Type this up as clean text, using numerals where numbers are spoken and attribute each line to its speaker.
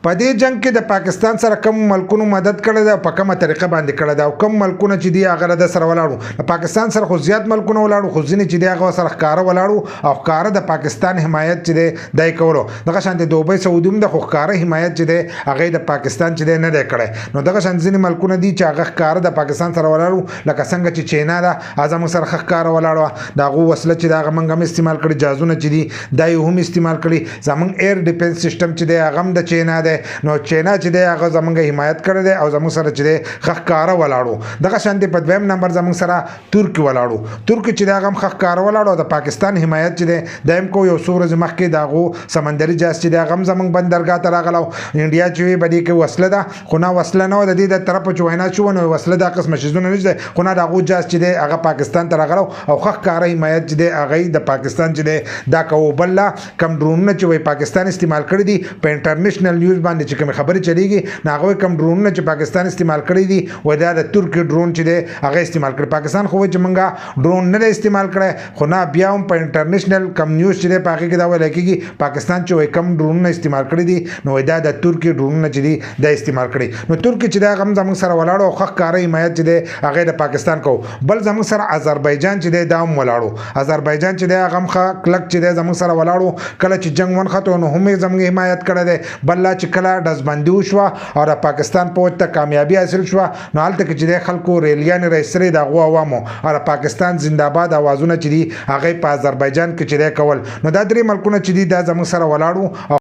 Speaker 1: په دې جنگ کې د پاکستان سره کوم ملکونو مدد کړی ده په کومه طریقه باندې کړی ده او کوم ملکونه چې دی هغه د سره ولاړو پاکستان سره خو زیات ملکونه ولاړو خو ځینې چې دی هغه سره ښکاره ولاړو او ښکاره د پاکستان حمایت چې دی دای کولو دغه شان د دوبۍ سعودي هم د خو ښکاره حمایت چې دی هغه د پاکستان چې دی نه دی کړی نو دغه شان ځینې ملکونه دي چې هغه ښکاره د پاکستان سره ولاړو لکه څنګه چې چینا ده هغه موږ سره ښکاره ولاړو د هغو وسله چې د هغه موږ هم استعمال کړي جازونه چې دي دا یې هم استعمال کړي زموږ ایر ډیفنس سیسټم چې دی هغه هم د چینا دی نو چینا چې دی هغه زموږ حمایت کړی دی او زموږ سره چې دی ښکاره ولاړو دغه شان دی په دویم نمبر زموږ سره ترکی ولاړو ترکی چې دی هغه هم ښکاره ولاړو د پاکستان حمایت چې دی دایم کو یو څو ورځې مخکې د هغو سمندري جهاز چې دی هغه هم زموږ بندرګاه ته راغلی انډیا چې وي په دې کې وسله ده خو نه وسله نه وه د دې د طرفه چې وینا شوه نو وسله دا قسمه شیزونه نشته خو نه د هغو جهاز چې دی هغه پاکستان ته راغلی او ښه ښکاره حمایت چې دی هغه د پاکستان چې دی دا کوو بل لا کم ډرونونه چې وایي پاکستان استعمال کړي دي په انټرنیشنل نیوز باندې چې کومې خبرې چلیږي نو هغوی کم ډرونونه چې پاکستان استعمال کړي دي وایي دا د ترکي ډرون چې دی هغه استعمال کړي پاکستان خو وایي چې موږ ډرون نه دی استعمال کړی خو نه بیا هم په انټرنیشنل کم نیوز چې دی په هغې کې دا ویلی کېږي پاکستان چې وایي کم ډرونونه استعمال کړي دي نو وایي دا د ترکي ډرونونه چې دي دا استعمال کړي نو ترکي چې دی هغه هم زموږ سره ولاړو او ښه ښکاره حمایت چې دی هغې د پاکستان کوو بل زموږ سره آذربایجان چې دی دا هم ولاړو آذربایجان چې دی هغه هم ښه کلک چې دی زموږ سره ولاړو کله چې جنګ ونښتو نو هم یې زموږ حمایت کړی دی بل لا چې کله ډزبندي وشوه او د پاکستان پوځ ته کامیابي حاصل شوه نو هلته کې چې دی خلکو ریلیانې راایستلې د هغو عوامو او د پاکستان زنده‌باد اوازونه چې دي هغه په آذربایجان کې چې دی کول نو دا درې ملکونه چې دي دا زموږ سره ولاړو